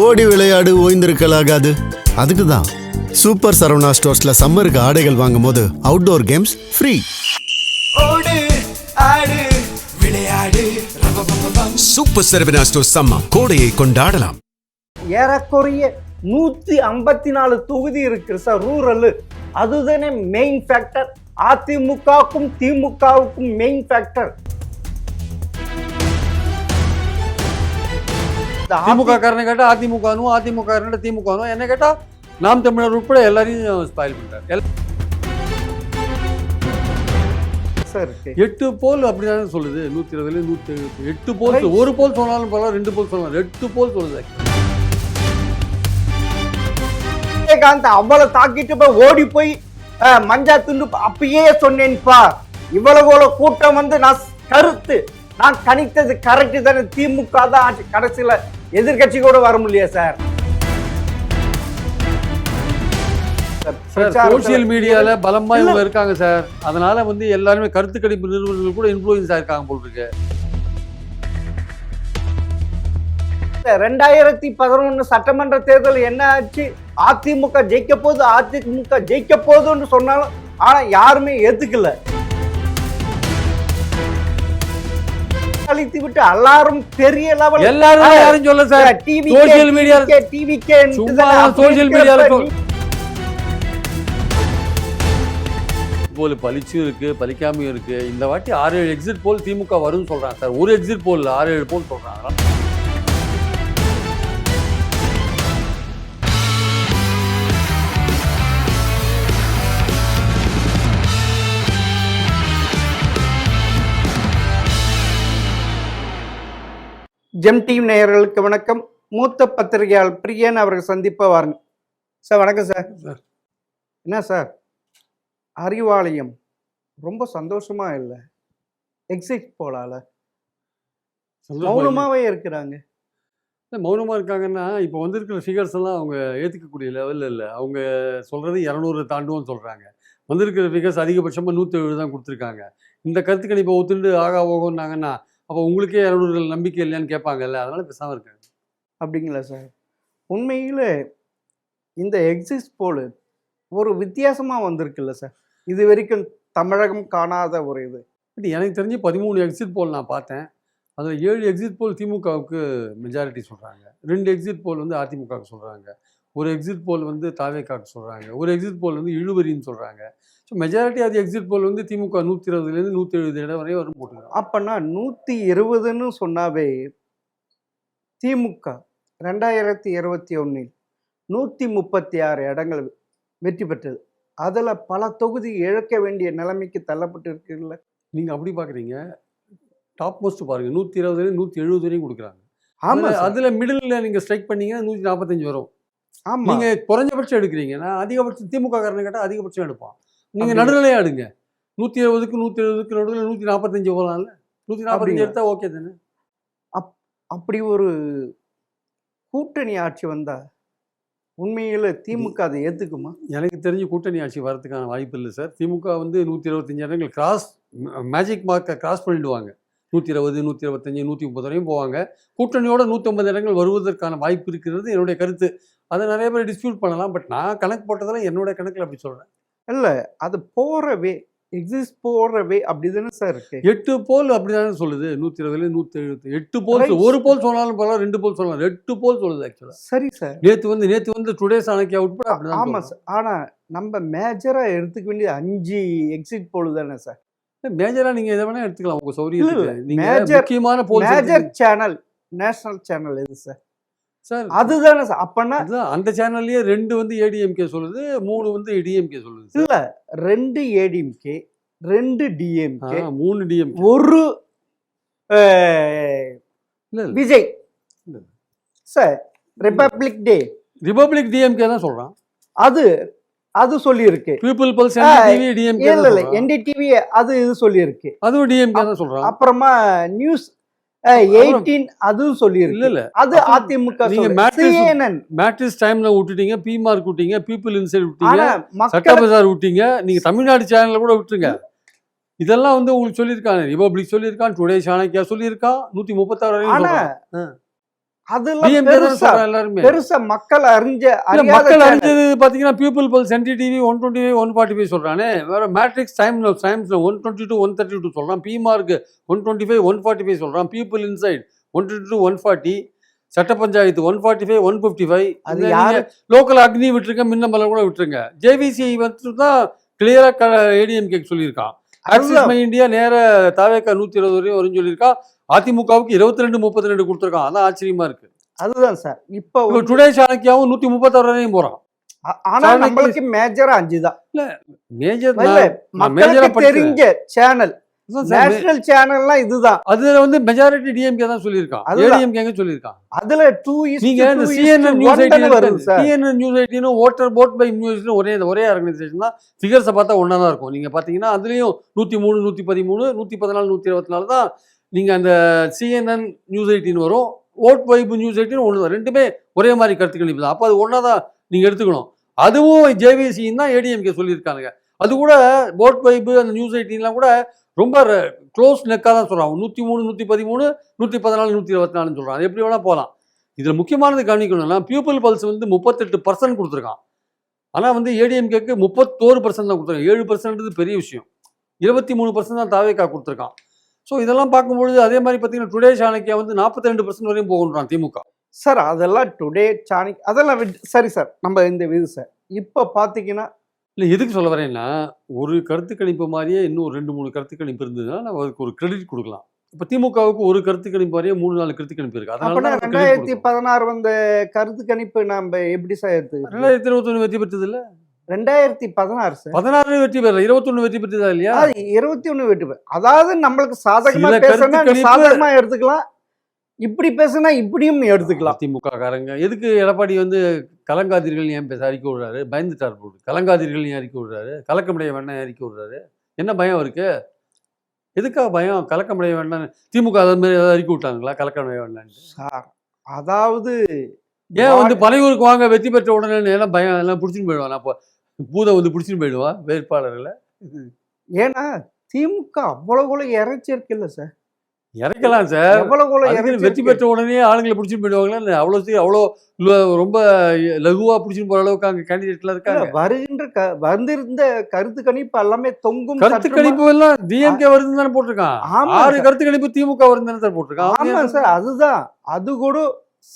ஓடி விளையாடு ஓய்ந்திருக்கலாகாது. அதுக்கு தான் சூப்பர் சரவணா ஸ்டோர்ஸ்ல சம்மருக்கு ஆடைகள் வாங்கும் போது அவுட்டோர் கேம்ஸ் ஃப்ரீ. ஓடு ஆடு விளையாடு சூப்பர் சரவணா ஸ்டோர்ஸ் சம்மர் கோடையை கொண்டாடலாம். ஏறக்குறைய 154 தொகுதி இருக்கு சார் ரூரல். அதுதானே மெயின் ஃபேக்டர். அதிமுகவுக்கும் திமுகவுக்கும் மெயின் ஃபேக்டர். திமுக காரனை கேட்டா அதிமுகனும், அதிமுக காரனை திமுகனும், என்ன கேட்டா நாம் தமிழர் உட்பட எல்லாரையும் ஸ்பாயில் பண்றாரு. சார் 8 போல் அப்படிதானே சொல்லுது. 120 170 8 போல். ஒரு போல் சொன்னாலும் பரவாயில்ல, 2 போல் சொன்னாலும் 8 போல் சொல்லுது. விஜயகாந்த் அவ்வளவு தாக்கிட்டு போய் ஓடி போய் மஞ்சா துண்டு அப்பயே சொன்னேன்ப்பா, இவ்வளவு கூட்டம் வந்து நான் கணித்தது கரெக்ட் தானே. திமுக தான் கடைசியில எதிர்கட்சி கூட வர முடியல சார். சோசியல் மீடியால பலமா இவங்க இருக்காங்க சார். அதனால வந்து எல்லாருமே கருத்து கணிப்பு நிறுவனங்கள் கூட இன்ஃப்ளூயன்ஸ் ஆயிருக்காங்க போல் இருக்கு. 2011 சட்டமன்ற தேர்தல் என்ன ஆச்சு? அதிமுக ஜெயிக்க போகுதுன்னு சொன்னாலும் ஆனா யாருமே ஏத்துக்கல. அழித்து விட்டு எல்லாரும் பெரிய லெவல் எல்லாரும் யாரும் சொல்ல சார். சோசியல் மீடியால டிவிகே சோசியல் மீடியால போல் பலிச்சும் இருக்கு, பலிக்காமையும் இருக்கு. இந்த வாட்டி 6-7 எக்ஸிட் போல் திமுக வரும்னு சொல்றாங்க சார். ஒரு எக்ஸிட் போல் 6-7 போல் சொல்றாங்க. ஜெம் டிவி நேயர்களுக்கு வணக்கம். மூத்த பத்திரிகையாளர் பிரியன் அவர்கள் சந்திப்ப வாருங்க சார். வணக்கம் சார். என்ன சார் அறிவாலயம் ரொம்ப சந்தோஷமா இல்லை? எக்ஸிட் போலால மௌனமாவே இருக்கிறாங்க. மௌனமா இருக்காங்கன்னா இப்போ வந்திருக்கிற ஃபிகர்ஸ் எல்லாம் அவங்க ஏற்றுக்கக்கூடிய லெவலில் இல்லை. அவங்க சொல்றது 200 தாண்டுவோம்னு சொல்றாங்க. வந்திருக்கிற ஃபிகர்ஸ் அதிகபட்சமாக 170 தான் கொடுத்துருக்காங்க. இந்த கருத்து கணிப்பை ஒத்துண்டு ஆகா போகணுன்னாங்கன்னா அப்போ உங்களுக்கே 200 நம்பிக்கை இல்லையான்னு கேட்பாங்கல்ல. அதனால பேசாமல் இருக்காங்க. அப்படிங்களா சார்? உண்மையில் இந்த எக்ஸிட் போல் ஒரு வித்தியாசமாக வந்திருக்குல்ல சார். இது வரைக்கும் தமிழகம் காணாத ஒரு இது. பட் எனக்கு தெரிஞ்சு 13 எக்ஸிட் போல் நான் பார்த்தேன். அதில் 7 எக்ஸிட் போல் திமுகவுக்கு மெஜாரிட்டி சொல்கிறாங்க. 2 எக்ஸிட் போல் வந்து அதிமுகவுக்கு சொல்கிறாங்க. ஒரு எக்ஸிட் போல் வந்து தாவேக்காவுக்கு சொல்கிறாங்க. ஒரு எக்ஸிட் போல் வந்து இழுவரின்னு சொல்கிறாங்க. ஸோ மெஜாரிட்டி அது எக்ஸிட் போல் வந்து திமுக 120 170 இடம் வரை வரும் போட்டுருக்காங்க. அப்போனா 120ன்னு சொன்னாவே திமுக 2021 136 இடங்கள் வெற்றி பெற்றது. அதில் பல தொகுதி இழக்க வேண்டிய நிலைமைக்கு தள்ளப்பட்டு இருக்குல்ல. நீங்கள் அப்படி பார்க்குறீங்க. டாப் மோஸ்ட் பாருங்கள், 120 170 வரையும் கொடுக்குறாங்க. ஆமாம், அதில் மிடில் நீங்கள் ஸ்ட்ரைக் பண்ணீங்கன்னா 145 வரும். ஆமாம். நீங்கள் குறைஞ்சபட்சம் எடுக்கிறீங்கன்னா அதிகபட்சம் திமுக காரனை கேட்டால் அதிகபட்சம் எடுப்பான். நீங்கள் நடுநிலையாக எடுங்க. 120க்கு 170க்கு நடுவில் 145 போகலாம்ல. 145 எடுத்தா ஓகே தானே. அப்படி ஒரு கூட்டணி ஆட்சி வந்தா உண்மையில் திமுக அதை ஏற்றுக்குமா? எனக்கு தெரிஞ்சு கூட்டணி ஆட்சி வரதுக்கான வாய்ப்பு இல்லை சார். திமுக வந்து 125 இடங்கள் மேஜிக் மார்க்கை கிராஸ் பண்ணிடுவாங்க. 120 125 130 வரையும் போவாங்க. கூட்டணியோட 150 இடங்கள் வருவதற்கான வாய்ப்பு இருக்கிறது என்னுடைய கருத்து. அதை நிறைய பேர் டிஸ்பியூட் பண்ணலாம். பட் நான் கணக்கு போட்டதெல்லாம் என்னோட கணக்கில் அப்படி சொல்கிறேன். இல்லை, அது போறவே எக்ஸிஸ்ட் போறவே அப்படிதானே சார் இருக்கு. 8 போல் அப்படிதானே சொல்லுது. 120 170 8 போல். ஒரு போல் சொன்னாலும் பரவாயில்ல, 2 போல் சொல்லலாம். 8 போல் சொல்லுது ஆக்சுவலா. சரி சார். நேற்று வந்து டுடே சாணக்கியா உட்பட அப்படிதான். ஆமா சார். ஆனா நம்ம மேஜரா எடுத்துக்க வேண்டியது 5 எக்ஸிட் போல் தானே சார். மேஜரா நீங்க எதை வேணா எடுத்துக்கலாம் உங்க சௌரியத்துக்கு. நீங்க முக்கியமான போல் மேஜர் சேனல் நேஷனல் சேனல் எது சார்? சார் அதுதானே சார். அப்பனா அந்த சேனல்லயே 2 வந்து ஏடிஎம்கே சொல்லுது, 3 வந்து டிஎம்கே சொல்லுது. இல்ல 2 ஏடிஎம்கே 2 டிஎம்கே 3 டிஎம்கே ஒரு விஜய் சார். ரிபப்ளிக் டிஎம்கே தான் சொல்றான். அது சொல்லி இருக்கு. People pulse NDTV DMK. இல்ல என்டிடிவி அது இது சொல்லி இருக்கு. அதுவும் டிஎம்கே தான் சொல்றான். அப்புறமா நியூஸ் 18 அதுவும் சொல்லி இருக்கு. இல்ல அது அதிமுக. நீங்க மேட்ரிக்ஸ் டைம்ல விட்டுட்டீங்க, பி மார்க் விட்டீங்க, பீப்புள் இன்சைட் விட்டீங்க, சட்ட பஜார் விட்டீங்க. நீங்க தமிழ்நாடு சேனல்ல கூட விட்டுருங்க. இதெல்லாம் வந்து உங்களுக்கு சொல்லியிருக்காங்க. ரிபப்ளிக் சொல்லியிருக்கான், டுடே சாணக்கியா சொல்லியிருக்கான், 136 வரையும். அதெல்லாம் டிஎம்கே தான் பெருசா சொல்றாங்க எல்லாருமே. பெருசா மக்கள் இல்ல, அறியாத மக்கள் channel. அறிஞ்சது பாத்தீங்கன்னா பீப்புள் பல்ஸ் என்டிடிவி 125 145 சொல்றானே, வேற மேட்ரிக்ஸ் டைம்ஸ்ல 122 132 சொல்றான், பிமார்க் 125 145 சொல்றான், பீப்புள் இன்சைட் 122 140, சட்ட பஞ்சாயத்து 145 155. அது யாரு லோக்கல் அக்னி விட்டுருங்க, மின்னம்பலம் கூட விட்டுருங்க. ஜேவிசி வந்து தான் கிளியரா ஏடிஎம்கே சொல்லியிருக்கான். ஆக்சிஸ் மை இந்தியா நேர தாவேக்கா 120 வரையும் வரும்னு சொல்லியிருக்கா. அதிமுகவுக்கு 22 32 கொடுத்துருக்கான். அதான் ஆச்சரியமா இருக்கு. அதுதான் சார் இப்ப இப்ப டுடே சாணக்கியாவும் 136 வரையும் போறான். ஆனா சாணக்கிய- நம்மளுக்கு மேஜரா 5 தான். மேஜர் இல்ல, மக்களுக்கு தெரிஞ்ச சேனல் நேஷனல் சேனல்லாம் இதுதான். அதுல வந்து மெஜாரிட்டி டிஎம்கே தான் சொல்லியிருக்கான். அதுதான். ஏடிஎம்கே சொல்லியிருக்கான். அதுல 2:2 நீங்க இந்த CNN நியூஸ் வருது sir. CNN news 18 bought by news ஒரே ஆர்கனைசேஷன் தான். ஃபிகர்ஸை பார்த்தா ஒண்ணா தான் இருக்கும். நீங்க பாத்தீங்கன்னா அதுலயும் 103 113 114 124 தான். நீங்க அந்த CNN நியூஸ் 18 வரும், ஓட் வைப் நியூஸ் 18 ஒன்று தான். ரெண்டுமே ஒரே மாதிரி கருத்து கணிப்பு தான். அப்போ அது ஒன்றா தான் நீங்கள் எடுத்துக்கணும். அதுவும் ஜேவிசின்னு தான் ஏடிஎம்கே சொல்லியிருக்காங்க. அது கூட போட் வைப்பு அந்த நியூஸ் 18 கூட ரொம்ப க்ளோஸ் நெக்காக தான் சொல்கிறாங்க. 103 113 114 124 சொல்கிறான். அது எப்படி வேணால் போகலாம். இதில் முக்கியமானது கவனிக்கணும்னா பீப்புள் பல்ஸ் வந்து 38% கொடுத்துருக்கான். ஆனால் வந்து ஏடிஎம்கேக்கு 31% தான் கொடுத்துருக்காங்க. 7% பெரிய விஷயம். 23% தான் தாவேக்கா கொடுத்துருக்கான். ஸோ இதெல்லாம் பார்க்கும்பொழுது அதே மாதிரி பார்த்தீங்கன்னா டுடே சாணக்கியா வந்து 42% வரையும் போகன்றான் திமுக. சார் அதெல்லாம் டுடே சாணிக் அதெல்லாம் சரி சார், நம்ம இந்த இது சார் இப்போ பார்த்தீங்கன்னா இல்லை, எதுக்கு சொல்ல வரேன்னா ஒரு கருத்து கணிப்பு மாதிரியே இன்னும் 2-3 கருத்து கணிப்பு இருந்ததுன்னா நம்ம அதுக்கு ஒரு கிரெடிட் கொடுக்கலாம். இப்போ திமுகவுக்கு ஒரு கருத்து கணிப்பு மாதிரியே 3-4 கருத்து கணிப்பு இருக்கு. அப்பனா அதனால 2016 வந்த கருத்து கணிப்பு நம்ம எப்படி சார் எடுத்து 2021 வெற்றி பெற்றது இல்லை, 2016 சார் 16 வெற்றி பெறல, 21 வெற்றி பெற்றதா இல்லையா? அது 21 வெற்றி பெற. அதாவது நம்மளுக்கு சாதகமா சில பேசினா கருத்து கணிப்பு- சாதகமா எடுத்துக்கலாம், இப்படி பேசினா இப்படியும் எடுத்துக்கலாம். திமுக காரங்க எதுக்கு எடப்பாடி வந்து கலங்காதீர்கள் ஏன் பேச அறிக்கை விடுறாரு? பயந்துட்டார் போடு. கலங்காதீர்கள் ஏன் அறிக்கை விடுறாரு? கலக்கமடைய வேண்டாம் அறிக்கை விடுறாரு? என்ன பயம் இருக்கு? எதுக்காக பயம்? கலக்கமடைய வேண்டாம். திமுக அது மாதிரி ஏதாவது அறிக்கை விட்டாங்களா கலக்கமடைய வேண்டாம்? சார் அதாவது ஏன் வந்து பனையூருக்கு வாங்க வெற்றி பெற்ற உடனே எல்லாம் பயம் எல்லாம் பிடிச்சின்னு போயிடுவான். அப்போ பூதை வந்து பிடிச்சின்னு போயிடுவான் வேட்பாளர்களை. ஏன்னா திமுக அவ்வளவு இறைச்சிருக்கு இல்ல சார், இறக்கலாம் சார். எவ்வளவு அதுக்குன்னு வெற்றி பெற்ற உடனே ஆளுங்களை பிடிச்சின்னு போயிடுவாங்களா? அவ்வளோ ரொம்ப லகுவா பிடிச்சின்னு போற அளவுக்கு அங்கே கேண்டிடேட்ல இருக்காங்க. வந்திருந்த கருத்து கணிப்பு எல்லாமே தொங்கும் கருத்து கணிப்பு எல்லாம் டிஎம்கே வருதுன்னு தானே போட்டிருக்கான். ஆமா 6 சார். கருத்து கணிப்பு திமுக வருதுன்னு தானே போட்டிருக்கான். ஆமா சார், அதுதான். அது கூட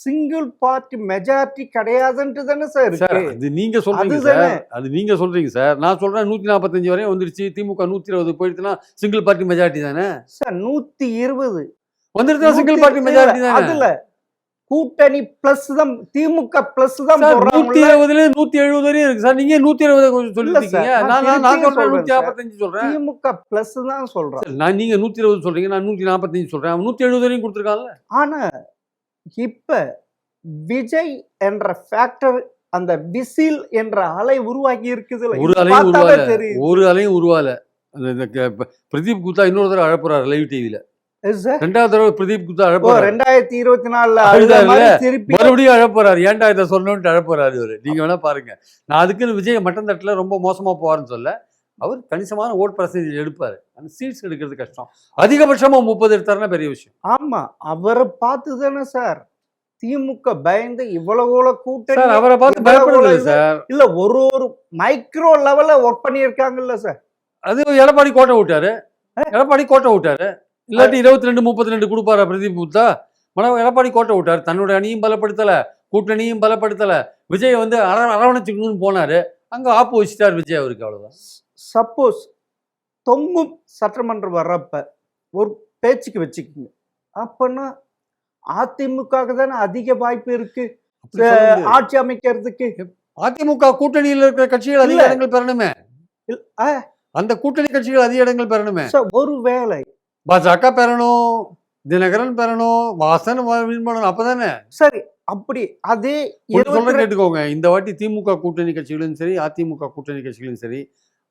சிங்கிள் பார்ட்டி மெஜாரிட்டி கிடையாதுன்ட்டு தானே சார் சார் இருக்கு. அது நீங்க சொல்றீங்க அதுதானே. சார், அது நீங்க சொல்றீங்க சார். நான் சொல்றேன் 145 வரையும் வந்துருச்சு, திமுக 120 போயிடுச்சுன்னா சிங்கிள் பார்ட்டி மெஜாரிட்டி தானே சார் 120 வந்துருச்சா? சிங்கிள் பார்ட்டி மெஜாரிட்டி தானே. அதுல கூட்டணி பிளஸ் தான், திமுக பிளஸ் தான் சார் போடுறாங்க. 120ல 170 வரையும் இருக்கு சார். நீங்க 120 கொஞ்சம் இல்ல சொல்லிருக்கீங்க. சார், நான் நான் நான் சொல்றேன் சொல்றேன் 145 சொல்றேன். திமுக பிளஸ் தான் சொல்றேன். சரி, நான் நீங்க 120 சொல்றீங்க, நான் 145 சொல்றேன். அவன் 170 வரையும் கொடுத்துருக்கான்ல. ஆனா இப்ப விஜய் என்ற ஃபேக்டர், அந்த விசில் என்ற அலை உருவாகி இருக்குதுல, ஒரு இது அலையும் பார்த்தாலே உருவால, தெரியுது. ஒரு அலையும் உருவால. பிரதீப் குப்தா இன்னொரு தடவை அழப்புறாரு லைவ் டிவில. Yes sir. 2வது தடவை பிரதீப் குப்தா ஓ அழப்புறாரு. 2024 அழுதாருல, மாதிரி திருப்பி மறுபடியும் அழப்புறாரு. ஏன்டா இதை சொன்னோன்ட்டு அழப்புறாரு அவரு. நீங்க வேணா பாருங்க. நான் அதுக்குன்னு விஜய் மட்டன் தட்டுல ரொம்ப மோசமா போவாருன்னு சொல்ல. அவர் கணிசமான ஓட் பர்சன்டேஜ் எடுப்பாரு. அந்த சீட்ஸ் எடுக்கிறது கஷ்டம். அதிகபட்சமா 30 எடுத்தாருன்னா பெரிய விஷயம். ஆமா அவரை பார்த்து தானே சார் திமுக பயந்து இவ்வளவு கூட்டணி சார் அவரை பார்த்து இவ்வளவு பயப்படுறது இது- சார். இல்ல ஒரு மைக்ரோ லெவல்ல ஒர்க் பண்ணியிருக்காங்கல்ல சார். அது எடப்பாடி கோட்டை விட்டாரு. எடப்பாடி கோட்டை விட்டாரு. இல்லாட்டி 22 32 கொடுப்பாரா பிரதீப் குப்தா? எடப்பாடி கோட்டை விட்டாரு. தன்னோட அணியும் பலப்படுத்தல, கூட்டணியும் பலப்படுத்தல. விஜய் வந்து அரவணைச்சுக்கணும்னு போனாரு. அங்க ஆப்பு வச்சுட்டார் விஜய் அவருக்கு. அவ்வளவுதான். சப்போஸ் தொங்கும் சட்டமன்றம் வர்றப்ப ஒரு பேச்சுக்கு வச்சுக்கோங்க, அப்பன்னா அதிமுக தானே அதிக வாய்ப்பு இருக்கு அப்படி சொல்ல முடியாது. ஆட்சி அமைக்கிறதுக்கு. அதிமுக கூட்டணியில் இருக்கிற கட்சிகள் அதிக இல்ல. இடங்கள் பெறணுமே. ஆ, அந்த கூட்டணி கட்சிகள் அதிக இடங்கள் பெறணுமே. சார், ஒருவேளை பாஜக பெறணும், தினகரன் பெறணும், வாசன் வின் பண்ணணும். அப்பதானே. சரி அப்படி அதே சொல்ற 22 கேட்டுக்கோங்க. இந்த வாட்டி திமுக கூட்டணி கட்சிகளும் சரி, அதிமுக கூட்டணி கட்சிகளும் சரி,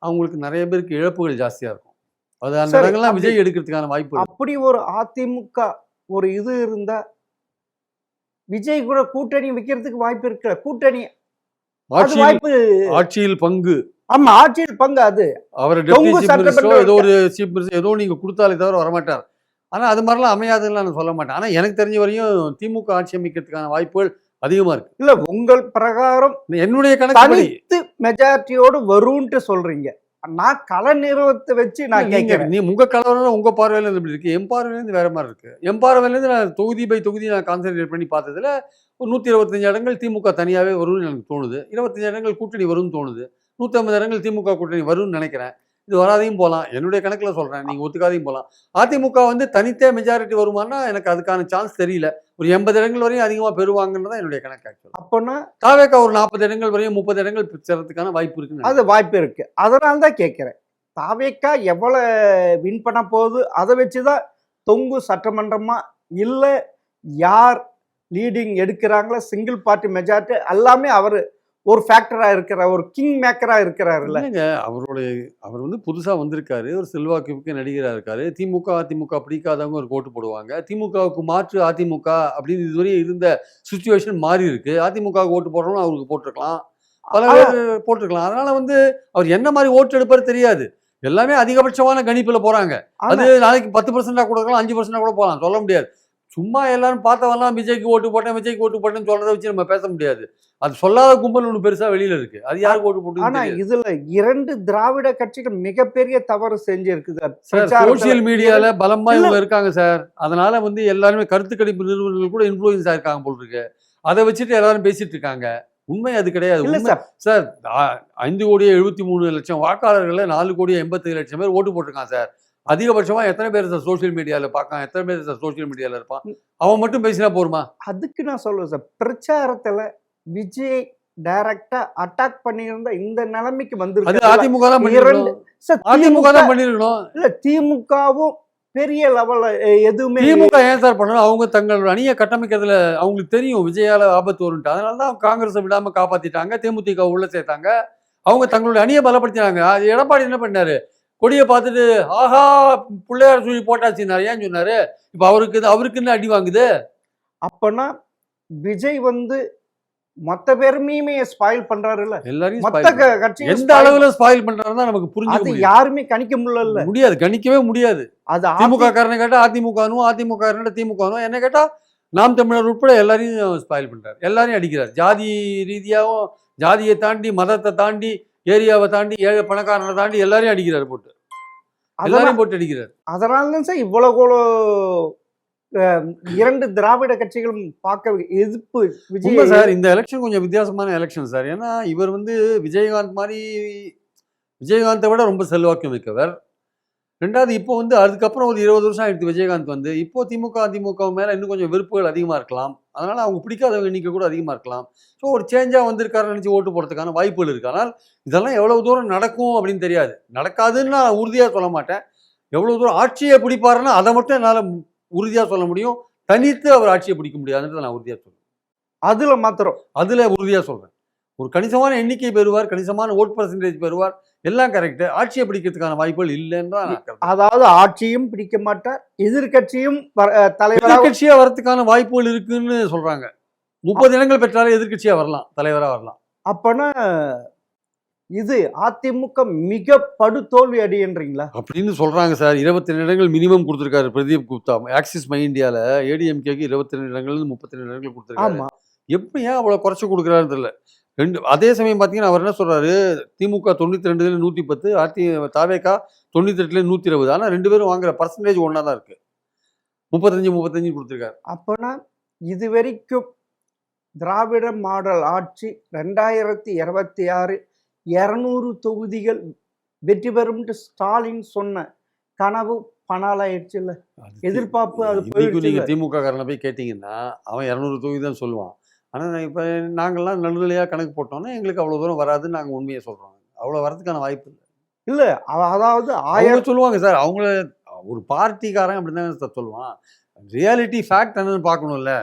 அவங்களுக்கு நிறைய பேருக்கு இழப்புகள் ஜாஸ்தியா இருக்கும். அது அந்த சரி, இடங்கள்லாம் அப்படி- விஜய் எடுக்கிறதுக்கான வாய்ப்பு இருக்கு. அப்படி ஒரு அதிமுக ஒரு இது இருந்தா விஜய் கூட கூட்டணி வைக்கிறதுக்கு வாய்ப்பு இருக்குல்ல. கூட்டணி அது ஆட்சியில் வாய்ப்பு. ஆட்சியில் பங்கு, ஆமா ஆட்சியில் பங்கு. அது அவர் தொங்கு டெப்டி சீஃப் மினிஸ்டரோ சட்டமன்ற ஏதோ ஒரு சீஃப் மினிஸ்டர் ஏதோ நீங்க கொடுத்தாலே தவிர வரமாட்டார். ஆனா அது மாதிரிலாம் அமையாதுன்னு நான் சொல்ல மாட்டேன். ஆனா எனக்கு தெரிஞ்ச வரையும் திமுக ஆட்சி அமைக்கிறதுக்கான வாய்ப்புகள் அதிகமா இருக்கு. இல்ல உங்கள் பிரகாரம் என்னுடைய கணக்குப்படி தனித்து மெஜாரிட்டியோடு வரும்ட்டு சொல்றீங்க. நான் கள நிறுவத்தை வச்சு நான் நீங்க கேட்கிறேன். நீ உங்க கலவரம் உங்க பார்வையில இருந்து இப்படி இருக்கு. என் பார்வையில இருந்து வேற மாதிரி இருக்கு. என் பார்வையில இருந்து நான் தொகுதி பை தொகுதி நான் கான்சென்ட்ரேட் பண்ணி பார்த்ததுல ஒரு 125 இடங்கள் திமுக தனியாவே வரும்னு எனக்கு தோணுது. 25 இடங்கள் கூட்டணி வரும்னு தோணுது. 150 இடங்கள் திமுக கூட்டணி வரும்னு நினைக்கிறேன். இது வராதையும் போகலாம். என்னுடைய கணக்குல சொல்றேன். நீங்க ஒத்துக்காதையும் போகலாம். அதிமுக வந்து தனித்தே மெஜாரிட்டி வருமானா எனக்கு அதுக்கான சான்ஸ் தெரியல. ஒரு 80 இடங்கள் வரையும் அதிகமா பெறுவாங்கன்னு தான் என்னுடைய கணக்கு. ஆக்சுவலா அப்போனா தாவேக்கா ஒரு 40 இடங்கள் வரையும் 30 இடங்கள் பெறதுக்கான வாய்ப்பு இருக்குன்னு அது வாய்ப்பு இருக்கு. அதனால தான் கேட்கிறேன். தாவேக்கா எவ்வளவு வின் பண்ண போகுது அதை வச்சுதான் தொங்கு சட்டமன்றமா இல்ல யார் லீடிங் எடுக்கிறாங்களா சிங்கிள் பார்ட்டி மெஜாரிட்டி எல்லாமே அவர் ஒரு ஃபேக்டரா இருக்கிறார், ஒரு கிங் மேக்கரா இருக்கிறாருல்ல. இல்லைங்க, அவர் வந்து புதுசா வந்திருக்காரு. ஒரு செல்வாக்கு நடிகரா இருக்காரு. திமுக அதிமுக பிடிக்காதவங்க ஒரு ஓட்டு போடுவாங்க. திமுகவுக்கு மாற்று அதிமுக அப்படின்னு இதுவரை இருந்த சுச்சுவேஷன் மாறி இருக்கு. அதிமுக ஓட்டு போடுறோம்னு அவருக்கு போட்டிருக்கலாம், பல பேர் போட்டிருக்கலாம். அதனால வந்து அவர் என்ன மாதிரி ஓட்டு எடுப்பாரு தெரியாது. எல்லாமே அதிகபட்சமான கணிப்புல போறாங்க. அது நாளைக்கு 10% கூட இருக்கலாம், 5% கூட போகலாம், சொல்ல முடியாது. சும்மா எல்லாரும் பார்த்தவெல்லாம் விஜய்க்கு ஓட்டு போட்டேன் விஜய்க்கு ஓட்டு போட்டேன்னு சொல்றதை வச்சு நம்ம பேச முடியாது. அது சொல்லாத கும்பல் ஒண்ணு பெருசா வெளியில இருக்கு. அது யாருக்கு ஓட்டு போட்டு ஆனா இதுல 2 திராவிட கட்சிகள் மிகப்பெரிய தவறு செஞ்சிருக்குது. சோசியல் மீடியால பலமா இவங்க இருக்காங்க சார். அதனால வந்து எல்லாருமே கருத்து கணிப்பு நிறுவனங்கள் கூட இன்ஃப்ளூயன்ஸ் ஆயிருக்காங்க போல் இருக்கு. அதை வச்சுட்டு எல்லாரும் பேசிட்டு இருக்காங்க. உண்மை அது கிடையாது. இல்ல சார் 5,73,00,000 வாக்காளர்கள் 4,87,00,000 பேர் ஓட்டு போட்டிருக்கான் சார். அதிகபட்சமா எத்தனை பேர் சார் சோசியல் மீடியால பார்க்கான், எத்தனை பேர் சார் சோசியல் மீடியால இருப்பான்? அவன் மட்டும் பேசினா போருமா? அதுக்கு நான் சொல்லுவேன் சார், பிரச்சாரத்துல விஜய் டைரக்டா அட்டாக் பண்ணியிருந்தா இந்த நிலைமைக்கு வந்து அது அதிமுக தான் பண்ணிருக்கணும். அதிமுக தான் பண்ணிருக்கணும். இல்ல திமுகவும் பெரிய லெவல்ல எதுவுமே திமுக ஏன் சார் பண்ணணும்? அவங்க தங்களோட அணியை கட்டமைக்கிறதுல அவங்களுக்கு தெரியும் விஜயால ஆபத்து வரும்ட்டு. அதனாலதான் காங்கிரஸை விடாம காப்பாத்திட்டாங்க, தேமுதிக உள்ள சேர்த்தாங்க, அவங்க தங்களுடைய அணியை பலப்படுத்தினாங்க. அது எடப்பாடி என்ன பண்ணாரு? கொடியை பார்த்துட்டு ஆஹா பிள்ளையார் சொல்லி போட்டாச்சுன்னாரு. ஏன் சொன்னாரு? இப்ப அவருக்குன்னு அடி வாங்குது. அப்பனா விஜய் வந்து மொத்த பேருமே ஸ்பாயில் பண்றாருல்ல, எல்லாரையும் மொத்த கட்சி எந்த அளவுல ஸ்பாயில் பண்றாருன்னா நமக்கு புரிஞ்சு யாருமே கணிக்க முடியாது, கணிக்கவே முடியாது. அது திமுக காரனை கேட்டா அதிமுகனும், அதிமுக காரன் திமுகனும், என்ன கேட்டா நாம் தமிழர் உட்பட எல்லாரையும் ஸ்பாயில் பண்றாரு, எல்லாரையும் அடிக்கிறார். ஜாதி ரீதியாகவும், ஜாதியை தாண்டி, மதத்தை தாண்டி, ஏரியாவை தாண்டி, ஏழை பணக்காரனை தாண்டி எல்லாரையும் அடிக்கிறார், போட்டு எல்லாரையும் போட்டு அடிக்கிறார். அதனால சார் இவ்வளவு 2 திராவிட கட்சிகளும் பார்க்க எதிர்ப்பு விஜய் சார். இந்த எலெக்ஷன் கொஞ்சம் வித்தியாசமான எலெக்ஷன் சார். ஏன்னா இவர் வந்து விஜயகாந்த் மாதிரி, விஜயகாந்தை விட ரொம்ப செல்வாக்கு மிக்கவர். ரெண்டாவது இப்போ வந்து அதுக்கப்புறம் ஒரு 20 வருஷம் ஆயிடுச்சு விஜயகாந்த் வந்து. இப்போ திமுக அதிமுக மேல இன்னும் கொஞ்சம் வெறுப்புகள் அதிகமா இருக்கலாம். அதனால அவங்க பிடிக்காதவங்க எண்ணிக்கை கூட அதிகமா இருக்கலாம். ஸோ ஒரு சேஞ்சா வந்திருக்காருன்னு நினைச்சு ஓட்டு போடுறதுக்கான வாய்ப்புகள் இருக்கு. ஆனால் இதெல்லாம் எவ்வளவு தூரம் நடக்கும் அப்படின்னு தெரியாது. நடக்காதுன்னு நான் உறுதியா சொல்ல மாட்டேன். எவ்வளவு தூரம் ஆட்சியை பிடிப்பாருன்னா அதை மட்டும் என்னால உறுதியா சொல்ல முடியும். தனித்து அவர் ஆட்சியை பிடிக்க முடியாதுன்றதை நான் உறுதியா சொல்றேன். அதுல உறுதியா சொல்றேன். ஒரு கணிசமான எண்ணிக்கை பெறுவார், கணிசமான ஓட் பர்சன்டேஜ் பெறுவார், எல்லாம் கரெக்ட். ஆட்சியை பிடிக்கிறதுக்கான வாய்ப்புகள் இல்லைன்னு தான். அதாவது ஆட்சியும் பிடிக்க மாட்டார், எதிர்கட்சியும் எதிர்கட்சியா வரதுக்கான வாய்ப்புகள் இருக்குன்னு சொல்றாங்க. 30 இடங்கள் பெற்றாலே எதிர்கட்சியா வரலாம், தலைவரா வரலாம். அப்பனா இது அதிமுக மிக படுதோல்வி அடின்றீங்களா அப்படின்னு சொல்றாங்க சார். 22 இடங்கள் மினிமம் கொடுத்திருக்காரு பிரதீப் குப்தா. ஆக்சிஸ் மை இந்தியால ஏடிஎம்கேக்கு 22 இடங்கள் 32 இடங்கள் கொடுத்திருக்காரு. எப்படி ஏன் அவ்வளவு குறைச்சு கொடுக்குறாருன்னு தெரியல. அதே சமயம் பாத்தீங்கன்னா அவர் என்ன சொல்றாரு? திமுக 92 110, தாவேகா 98 120. ஆனா 2 பேரும் வாங்குற பர்சன்டேஜ் ஒன்னா தான் இருக்கு. 35 கொடுத்திருக்காரு. அப்பனா இது வரைக்கும் திராவிட மாடல் ஆட்சி 2026 200 தொகுதிகள் வெற்றி பெறும் ஸ்டாலின் சொன்ன கனவு பணாலாயிடுச்சு இல்ல, எதிர்பார்ப்பு அது போயிடுச்சு. நீங்க திமுக காரனை போய் கேட்டீங்கன்னா அவன் 200 தொகுதி தான் சொல்லுவான். ஆனா இப்ப நாங்கெல்லாம் நடுநிலையா கணக்கு போட்டோம்னா எங்களுக்கு அவ்வளவு தூரம் வராதுன்னு நாங்க உண்மையை சொல்றோம். அவ்வளவு வரதுக்கான வாய்ப்பு இல்லை. இல்ல அதாவது 1000 சொல்லுவாங்க சார். அவங்கள ஒரு பார்ட்டிக்காரன் அப்படிதான் சொல்லுவான். ரியாலிட்டி ஃபேக்ட் என்னன்னு பார்க்கணும்ல.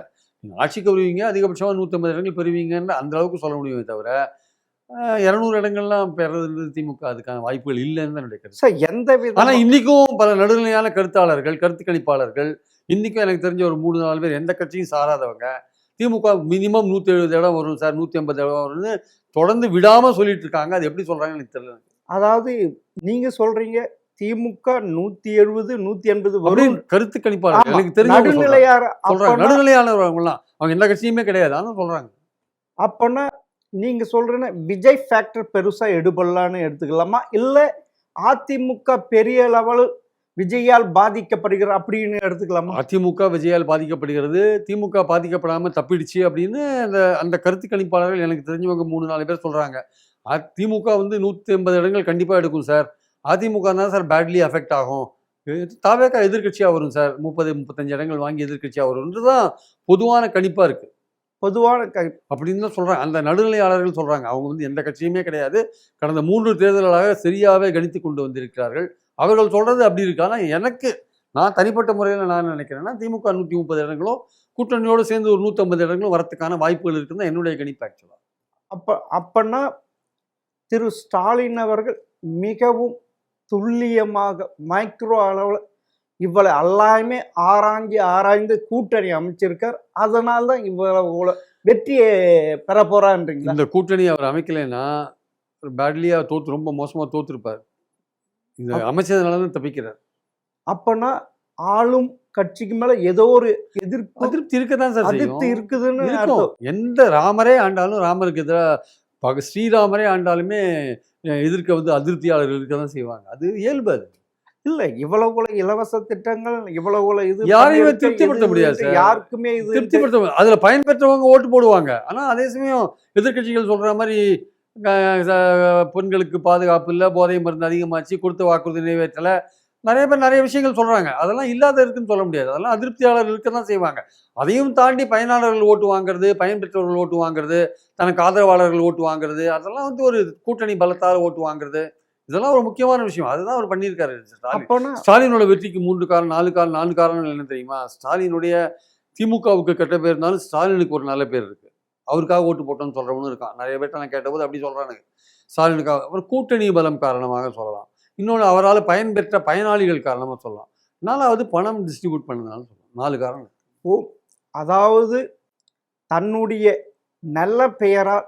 நீங்க ஆட்சிக்கு வருவீங்க, அதிகபட்சமா 150 இடங்கள் பெறுவீங்கன்னு அந்த அளவுக்கு சொல்ல முடியுமே தவிர 200 இடங்கள்லாம் பெறது திமுக அதுக்கான வாய்ப்புகள் இல்லைன்னு என்னுடைய கருத்து. ஆனா இன்னைக்கும் பல நடுநிலையான கருத்தாளர்கள், கருத்து கணிப்பாளர்கள், இன்னைக்கும் எனக்கு தெரிஞ்ச ஒரு 3-4 பேர் எந்த கட்சியும் சாராதவங்க, திமுக மினிமம் 170 இடம் வரும் சார், 150 இடம் வரும்னு தொடர்ந்து விடாம சொல்லிட்டு இருக்காங்க. அது எப்படி சொல்றாங்கன்னு எனக்கு தெரியல. அதாவது நீங்க சொல்றீங்க திமுக 170 180 வரும் அப்படின்னு கருத்து கணிப்பாளர் ஆமா, எனக்கு தெரிஞ்சவங்க சொல்றாங்க. நடுநிலையார். சொல்றாங்க அப்பனா நடுநிலையானவங்கலாம் அவங்க எந்த கட்சியுமே கிடையாது ஆனா சொல்றாங்க. அப்பனா நீங்க சொல்றேன்னா விஜய் ஃபேக்டர் பெருசா எடுபடலான்னு எடுத்துக்கலாமா, இல்ல அதிமுக பெரிய லெவல் விஜயால் பாதிக்கப்படுகிற அப்படின்னு எடுத்துக்கலாமா? அதிமுக விஜயால் பாதிக்கப்படுகிறது, திமுக பாதிக்கப்படாம தப்பிடுச்சு அப்படின்னு அந்த அந்த கருத்து கணிப்பாளர்கள் எனக்கு தெரிஞ்சவங்க 3-4 பேர் சொல்றாங்க. திமுக வந்து 180 இடங்கள் கண்டிப்பா எடுக்கும் சார். அதிமுக தான் சார் பேட்லி அஃபெக்ட் ஆகும். தாவேகா எதிர்க்கட்சியா வரும் சார். 30-35 இடங்கள் வாங்கி எதிர்க்கட்சியா வரும்ன்றதுதான் பொதுவான கணிப்பா இருக்கு. பொதுவான அப்படின்னு தான் சொல்றாங்க. அந்த நடுநிலையாளர்கள் சொல்றாங்க. அவங்க வந்து எந்த கட்சியுமே கிடையாது. கடந்த 3 தேர்தல்களாக சரியாவே கணித்து கொண்டு வந்திருக்கிறார்கள். அவர்கள் சொல்றது அப்படி இருக்கு. ஆனா எனக்கு நான் தனிப்பட்ட முறையில் நான் நினைக்கிறேன்னா திமுக 130 இடங்களும் கூட்டணியோடு சேர்ந்து ஒரு 150 இடங்களும் வரத்துக்கான வாய்ப்புகள் இருக்குன்னு என்னுடைய கணிப்பு ஆக்சுவலா. அப்பன்னா திரு ஸ்டாலின் அவர்கள் மிகவும் துல்லியமாக மைக்ரோ அளவில் இவ்வளவு எல்லாமே ஆராய்ந்து கூட்டணி அமைச்சிருக்கார். அதனால தான் இவ்வளவு வெற்றியை பெற போறான்றீங்களா? இந்த கூட்டணி அவர் அமைக்கலைன்னா பேட்லியா ரொம்ப மோசமா தோத்துருப்பார். இந்த அமைச்சதுனால தான் தப்பிக்கிறார். அப்பனா ஆளும் கட்சிக்கு மேல ஏதோ ஒரு அதிருப்தி இருக்கதான் சார் அதிருப்தி செய்யும். இருக்குதுன்னு இருக்கும். அர்த்தம். எந்த ராமரே ஆண்டாலும் ராமருக்கு எதிராக ஸ்ரீராமரே ஆண்டாலுமே எதிர்க்க வந்து அதிருப்தியாளர்கள் இருக்க தான் செய்வாங்க. அது இயல்பு. அது இல்ல இவ்வளவு இலவச திட்டங்கள் இவ்வளவு இது யாரையுமே திருப்திப்படுத்த முடியாது சார். யாருக்குமே இது திருப்திப்படுத்த முடியாது. அதுல பயன்பெற்றவங்க ஓட்டு போடுவாங்க. ஆனா அதே சமயம் எதிர்க்கட்சிகள் சொல்ற மாதிரி பெண்களுக்கு பாதுகாப்பு இல்லை, போதை மருந்து அதிகமாச்சு, கொடுத்த வாக்குறுதி நிறைவேற்றலை, நிறைய பேர் நிறைய விஷயங்கள் சொல்றாங்க. அதெல்லாம் இல்லாத இருக்குன்னு சொல்ல முடியாது. அதெல்லாம் அதிருப்தியாளர்கள் இருக்க தான் செய்வாங்க. அதையும் தாண்டி பயனாளர்கள் ஓட்டு வாங்குறது, பயன்பெற்றவர்கள் ஓட்டு வாங்குறது, தனக்கு ஆதரவாளர்கள் ஓட்டு வாங்குறது, அதெல்லாம் வந்து ஒரு கூட்டணி பலத்தால் ஓட்டு வாங்குறது, இதெல்லாம் ஒரு முக்கியமான விஷயம். அதுதான் அவர் பண்ணியிருக்காரு ஸ்டாலின். ஸ்டாலினோட வெற்றிக்கு 3 காரணம் 4 காரணங்கள் என்ன தெரியுமா? ஸ்டாலினுடைய திமுகவுக்கு கெட்ட பேர் இருந்தாலும் ஸ்டாலினுக்கு ஒரு நல்ல பேர் இருக்கு. அவருக்காக ஓட்டு போட்டோன்னு சொல்றவனும் இருக்கான். நிறைய பேர்ட்ட நான் கேட்டபோது அப்படி சொல்றானுங்க. ஸ்டாலினுக்காக அப்புறம் கூட்டணி பலம் காரணமாக சொல்லலாம். இன்னொன்று அவரால் பயன்பெற்ற பயனாளிகள் காரணமாக சொல்லலாம். 4வது பணம் டிஸ்ட்ரிபியூட் பண்ணதுனால சொல்லலாம். 4 காரணம். அதாவது தன்னுடைய நல்ல பெயரால்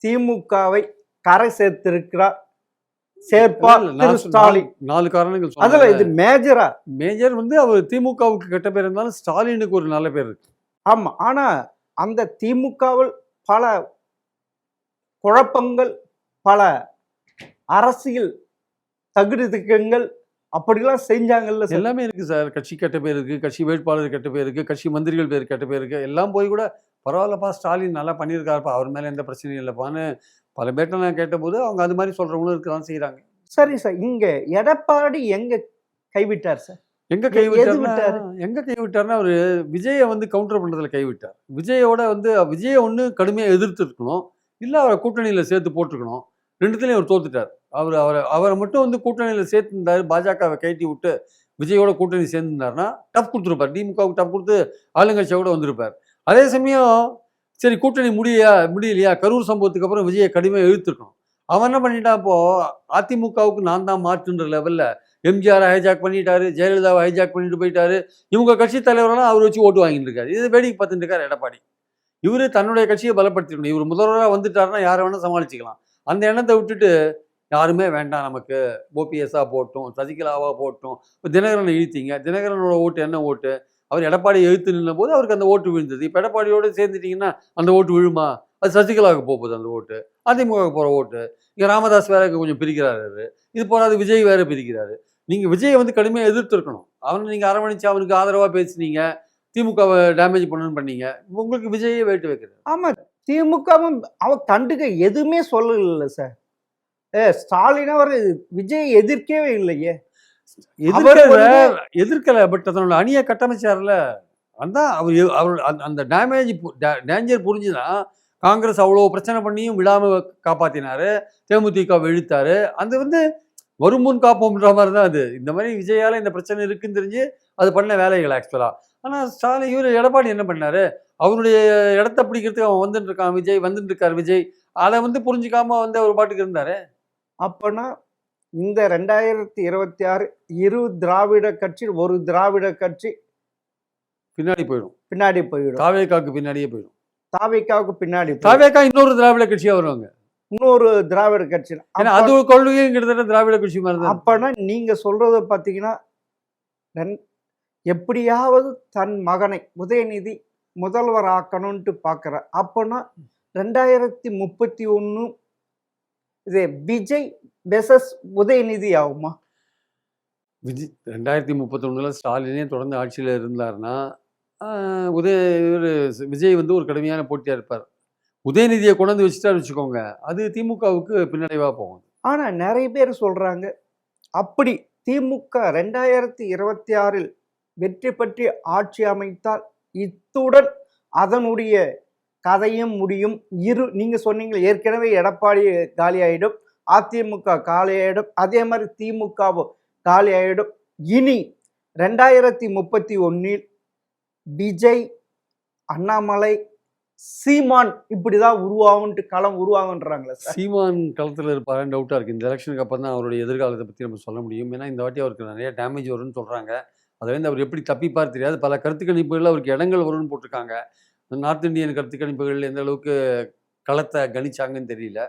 திமுகவை கரை சேர்த்திருக்கிறார் சேர்ப்பார் ஸ்டாலின். 4 காரணங்கள் அதுல இது மேஜர் வந்து அவர் திமுகவுக்கு கெட்ட பேர் இருந்தாலும் ஸ்டாலினுக்கு ஒரு நல்ல பேர் இருக்கு. ஆமா. ஆனா அந்த திமுகவில் பல குழப்பங்கள், பல அரசியல் தகுதிகள் அப்படிலாம் செஞ்சாங்கல்ல. எல்லாமே இருக்கு சார். கட்சி கெட்ட பேர் இருக்கு, கட்சி வேட்பாளர் கெட்ட பேர் இருக்கு, கட்சி மந்திரிகள் பேர் கெட்ட பேர் இருக்கு. எல்லாம் போய் கூட பரவாயில்லப்பா ஸ்டாலின் நல்லா பண்ணியிருக்காருப்பா, அவர் மேல எந்த பிரச்சனையும் இல்லைப்பான்னு பல பேர்ட்ட நான் கேட்டபோது அவங்க அது மாதிரி சொல்றவங்களும் இருக்கதான் செய்யறாங்க. சரி சார், இங்க எடப்பாடி எங்க கைவிட்டார் சார்? எங்க கைவிட்டார்னா அவர் விஜயை வந்து கவுண்டர் பண்றதுல கைவிட்டார். விஜயோட வந்து விஜயை ஒன்று கடுமையா எதிர்த்து இருக்கணும், இல்லை அவரை கூட்டணியில சேர்த்து போட்டிருக்கணும். 2த்துலையும் அவர் தோத்துட்டார். அவரை மட்டும் வந்து கூட்டணியில சேர்த்துருந்தாரு, பாஜகவை கைட்டி விட்டு விஜயோட கூட்டணி சேர்ந்துருந்தாருன்னா டப் கொடுத்துருப்பார். திமுகவுக்கு டப் கொடுத்து ஆளுங்கட்சியோட வந்திருப்பார். அதே சமயம் சரி கூட்டணி முடியலையா கரூர் சம்பவத்துக்கு அப்புறம் விஜயை கடுமையாக இழுத்துருக்கணும். அவன் என்ன பண்ணிட்டான்? இப்போ அதிமுகவுக்கு நான் தான் மாற்றுன்ற லெவல்ல எம்ஜிஆரை ஹைஜாக் பண்ணிட்டாரு, ஜெயலலிதாவை ஹைஜாக் பண்ணிட்டு போயிட்டாரு. இவங்க கட்சி தலைவரெல்லாம் அவர் வச்சு ஓட்டு வாங்கிட்டு இருக்காரு. இது வேடிக்கை பார்த்துட்டு இருக்காரு எடப்பாடி. இவரு தன்னுடைய கட்சியை பலப்படுத்திக்கணும். இவர் முதல்வராக வந்துட்டாருன்னா யாரை வேணா சமாளிச்சுக்கலாம். அந்த எண்ணத்தை விட்டுட்டு யாருமே வேண்டாம் நமக்கு, ஓபிஎஸ்ஸாக போட்டோம், சசிகலாவா போட்டோம், இப்போ தினகரனை இழுத்தீங்க. தினகரனோட ஓட்டு என்ன ஓட்டு? அவர் எடப்பாடி எழுத்து நின்ற போது அவருக்கு அந்த ஓட்டு விழுந்தது. இப்போ எடப்பாடியோடு சேர்ந்துட்டீங்கன்னா அந்த ஓட்டு விழுமா? அது சசிகலாவுக்கு போகுது அந்த ஓட்டு, அதிமுகவுக்கு போகிற ஓட்டு. இங்கே ராமதாஸ் வேற கொஞ்சம் பிரிக்கிறாரு, இது போறாது விஜய் வேற பிரிக்கிறாரு. நீங்கள் விஜயை வந்து கடுமையாக எதிர்த்துருக்கணும். அவனை நீங்கள் அரவணைச்சு அவனுக்கு ஆதரவாக பேசுனீங்க, திமுகவை டேமேஜ் பண்ணீங்க. உங்களுக்கு விஜயே வேட்டு வைக்கிறது. ஆமா, திமுகவும் அவன் கண்டுக்க எதுவுமே சொல்லல சார். ஸ்டாலின் அவர் விஜய் எதிர்க்கவே இல்லையே. எதிர்க்கல, பட் அதனோட அணியை கட்டமைச்சார்ல. அதான் அவர் அந்த டேஞ்சர் புரிஞ்சுதான் காங்கிரஸ் அவ்வளோ பிரச்சனை பண்ணியும் விடாம காப்பாத்தினாரு, தேமுதிக இழுத்தாரு. அது வந்து வருமுன் காப்போம்ன்ற மாதிரி தான் அது. இந்த மாதிரி விஜயால இந்த பிரச்சனை இருக்குன்னு தெரிஞ்சு அது பண்ண வேலைகள் ஆக்சுவலா. ஆனா ஸ்டாலின் இவர் எடப்பாடி என்ன பண்ணாரு? அவருடைய இடத்த பிடிக்கிறதுக்கு அவன் வந்துட்டு இருக்கான் விஜய், வந்துட்டு இருக்காரு விஜய். அதை வந்து புரிஞ்சுக்காம வந்து அவர் பாட்டுக்கு இருந்தாரு. அப்பனா இந்த 2026 இரு திராவிட கட்சி, ஒரு திராவிட கட்சி பின்னாடி போயிடும். தாவேகாவுக்கு பின்னாடியே போயிடும். தாவேகாவுக்கு பின்னாடி தாவேகா இன்னொரு திராவிட கட்சியா வருவாங்க. இன்னொரு திராவிட கட்சி. ஏன்னா அது ஒரு கொள்கையும் கிட்டத்தட்ட திராவிட கட்சி மாதிரி தான். அப்பனா நீங்க சொல்றத பாத்தீங்கன்னா எப்படியாவது தன் மகனை உதயநிதி முதல்வர் ஆக்கணும்ட்டு பாக்குற. அப்பனா 2031 இது விஜய் வெசஸ் உதயநிதி ஆகுமா? விஜய் 2031 ஸ்டாலினே தொடர்ந்து ஆட்சியில் இருந்தாருன்னா விஜய் வந்து ஒரு கடுமையான போட்டியாக இருப்பார். உதயநிதியை கொண்டாந்து வச்சுட்டாரு வச்சுக்கோங்க, அது திமுகவுக்கு பின்னடைவாக போகும். ஆனா நிறைய பேர் சொல்றாங்க அப்படி திமுக 2026 வெற்றி பெற்று ஆட்சி அமைத்தால் இத்துடன் அதனுடைய கதையும் முடியும். நீங்க சொன்னீங்க ஏற்கனவே எடப்பாடி காலி ஆயிடும், அதிமுக காலி ஆயிடும், அதே மாதிரி திமுகவும் காலி ஆயிடும். இனி 2031 விஜய், அண்ணாமலை, சீமான் இப்படிதான் உருவாகும்ட்டு களம் உருவாகுன்றாங்களே சார். சீமான் களத்தில் இருப்பாருன்னு டவுட்டாக இருக்குது. இந்த எலெக்ஷனுக்கு அப்புறம் தான் அவருடைய எதிர்காலத்தை பற்றி நம்ம சொல்ல முடியும். ஏன்னா இந்த வாட்டி அவருக்கு நிறைய டேமேஜ் வரும்னு சொல்கிறாங்க. அதுலேருந்து அவர் எப்படி தப்பிப்பார் தெரியாது. பல கருத்து கணிப்புகளில் அவருக்கு இடங்கள் வரும்னு போட்டிருக்காங்க. நார்த் இந்தியன் கருத்து கணிப்புகள் எந்த அளவுக்கு களத்தை கணிச்சாங்கன்னு தெரியல.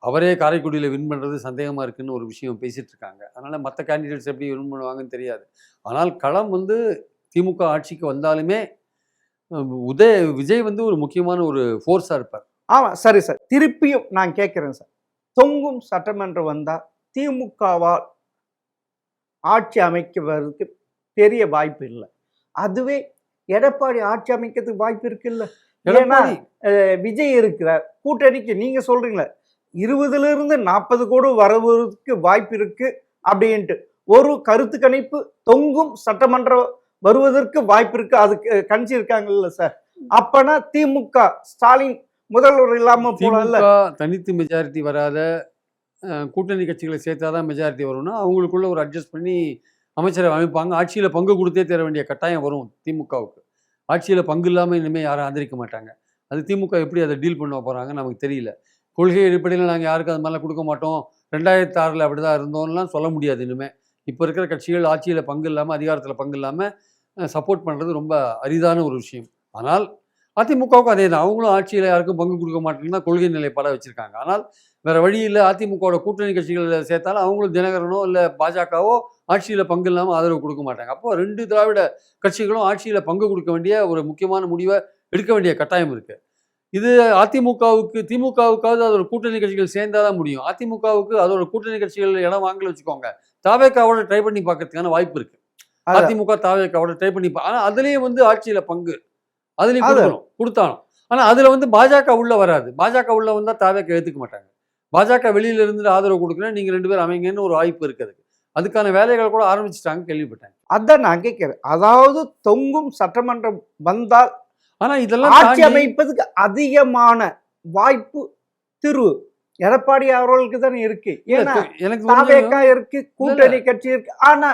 அவரே காரைக்குடியில் வின் பண்ணுறது சந்தேகமாக இருக்குன்னு ஒரு விஷயம் பேசிகிட்டு இருக்காங்க. அதனால் மற்ற கேண்டிடேட்ஸ் எப்படி வின் பண்ணுவாங்கன்னு தெரியாது. ஆனால் களம் வந்து திமுக ஆட்சிக்கு வந்தாலுமே விஜய் வந்து ஒரு முக்கியமான ஒரு ஃபோர்ஸாக இருப்பார். ஆமாம், சரி சார். திருப்பியும் நான் கேட்குறேன் சார், தொங்கும் சட்டமன்றம் வந்தால் திமுகவால் ஆட்சி அமைக்கிறதுக்கு பெரிய வாய்ப்பு இல்லை. அதுவே எடப்பாடி ஆட்சி அமைக்கிறதுக்கு வாய்ப்பு இருக்குல்ல. ஏன்னா விஜய் இருக்கிறார் கூட்டணிக்கு. நீங்க சொல்றீங்களா 20 to 40 கோடி வருவதற்கு வாய்ப்பு இருக்கு அப்படின்ட்டு ஒரு கருத்து கணிப்பு. தொங்கும் சட்டமன்றம் வருவதற்கு வாய்ப்பு இருக்கு, அதுக்கு கணிச்சிருக்காங்கல்ல சார். அப்பனா திமுக ஸ்டாலின் முதல்வர் இல்லாம போல தனித்து மெஜாரிட்டி வராத கூட்டணி கட்சிகளை சேர்த்தாதான் மெஜாரிட்டி வரும்னா அவங்களுக்குள்ள ஒரு அட்ஜஸ்ட் பண்ணி அமைச்சரை அமைப்பாங்க. ஆட்சியில் பங்கு கொடுத்தே தர வேண்டிய கட்டாயம் வரும் திமுகவுக்கு. ஆட்சியில் பங்கு இல்லாமல் இனிமேல் யாரும் ஆதரிக்க மாட்டாங்க. அது திமுக எப்படி அதை டீல் பண்ண போகிறாங்க நமக்கு தெரியல. கொள்கை அடிப்படையில் நாங்கள் யாருக்கும் அது மாதிரிலாம் கொடுக்க மாட்டோம், 2006 அப்படி தான் இருந்தோம்லாம் சொல்ல முடியாது. இனிமேல் இப்போ இருக்கிற கட்சிகள் ஆட்சியில் பங்கு இல்லாமல் அதிகாரத்தில் பங்கு இல்லாமல் சப்போர்ட் பண்ணுறது ரொம்ப அரிதான ஒரு விஷயம். ஆனால் அதிமுகவுக்கும் அதே தான். அவங்களும் ஆட்சியில் யாருக்கும் பங்கு கொடுக்க மாட்டேன்னு தான் கொள்கை நிலைப்பாடாக வச்சுருக்காங்க. ஆனால் வேறு வழி இல்லை. அதிமுகவோட கூட்டணி கட்சிகளில் சேர்த்தாலும் அவங்களும் தினகரனோ இல்லை பாஜகவோ ஆட்சியில் பங்கு இல்லாமல் ஆதரவு கொடுக்க மாட்டாங்க. அப்போ 2 திராவிட கட்சிகளும் ஆட்சியில் பங்கு கொடுக்க வேண்டிய ஒரு முக்கியமான முடிவை எடுக்க வேண்டிய கட்டாயம் இருக்குது. இது அதிமுகவுக்கு திமுகவுக்காவது அதோட கூட்டணி கட்சிகள் சேர்ந்தாதான் முடியும். அதிமுகவுக்கு அதோட கூட்டணி கட்சிகள் இடம் வாங்கல வச்சுக்கோங்க, தாவேக்காவோட ட்ரை பண்ணி பார்க்கறதுக்கான வாய்ப்பு இருக்கு. அதிமுக தாவேக்காவோட ட்ரை பண்ணி ஆனால் அதுலேயும் வந்து ஆட்சியில் பங்கு அதுலேயும் கொடுத்தாலும் ஆனால் அதில் வந்து பாஜக உள்ள வராது. பாஜக உள்ள வந்தால் தாவேக்கா ஏற்றுக்க மாட்டாங்க. பாஜக வெளியில இருந்து ஆதரவு கொடுக்குறேன், நீங்கள் 2 பேரும் அமைங்கன்னு ஒரு வாய்ப்பு இருக்குது. அதுக்கான வேலைகள் கூட ஆரம்பிச்சுட்டாங்க கேள்விப்பட்டேன். அதான் நான் கேட்கிறேன். அதாவது தொங்கும் சட்டமன்றம் வந்தால் ஆனா இதெல்லாம் ஆட்சி அமைப்பதுக்கு அதிகமான வாய்ப்பு திரு எடப்பாடி அவர்களுக்கு தான் இருக்கு. ஏன்னா தாவேக்கா இருக்கு, கூட்டணி கட்சி இருக்கு. ஆனா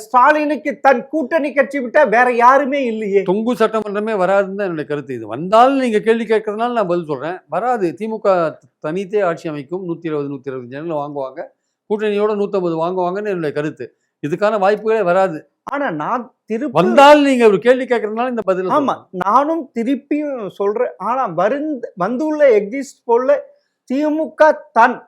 ஸ்டாலினுக்கு தன் கூட்டணி கட்சி விட்டா வேற யாருமே இல்லையே. தொங்கு சட்டமன்றமே வராதுன்னு தான் என்னுடைய கருத்து. இது வந்தாலும் நீங்க கேள்வி கேட்கறதுனால நான் பதில் சொல்றேன், வராது. திமுக தனித்தே ஆட்சி அமைக்கும். 120-125 வாங்குவாங்க, கூட்டணியோட 150 வாங்குவாங்கன்னு என்னுடைய கருத்து. இதுக்கான வாய்ப்புகளே வராது. ஆனா நான் திருப்பி வந்தால் நீங்க ஒரு கேள்வி கேட்கறதுனால இந்த பதில். ஆமா, நானும் திருப்பியும் சொல்றேன். ஆனா வந்துள்ள எக்ஸிஸ்ட் போல திமுக தன்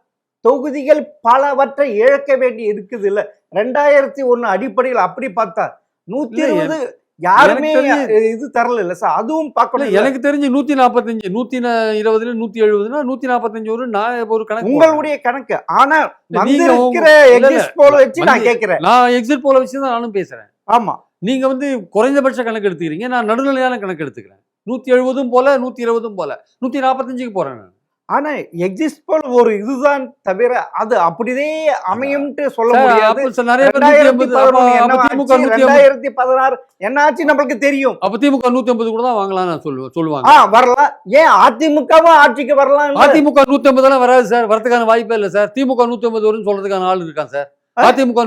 தொகுதிகள் பலவற்றை இழக்க வேண்டி இருக்குது இல்ல. 2001 அடிப்படையில் அப்படி பார்த்தா 120 யாருமே இது தரல இல்ல சார். அதுவும் பார்க்கணும். எனக்கு தெரிஞ்சு 145, 120, 170, 145 ஒரு நான் ஒரு கணக்கு, உங்களுடைய கணக்கு. ஆனா வந்திருக்கிற எக்ஸிட் போல வச்சு நான் கேட்கிறேன். நான் எக்ஸிட் போல வச்சு தான் நானும் பேசுறேன். ஆமா, நீங்க வந்து குறைந்தபட்ச கணக்கு எடுத்துக்கிறீங்க, நான் நடுநிலையான கணக்கு எடுத்துக்கிறேன். 170 போல 120 போல 145க்கு போறேன் நான். ஆனா எக்ஸிஸ்ட் போல் ஒரு இதுதான் தவிர அது அப்படியே அமையும்ட்டு சொல்ல முடியாது. 2016 என்னாச்சு நம்மளுக்கு தெரியும். அப்ப திமுக 150 கூட தான் வாங்கலாம் நான் சொல்லுவாங்க. வரலாம். ஏன் அதிமுகவும் ஆட்சிக்கு வரலாம். அதிமுக 150 வராது சார், வரதுக்கான வாய்ப்பே இல்லை சார். திமுக 150 வரும்னு சொல்றதுக்கான ஆள் இருக்கான் சார். அதிமுக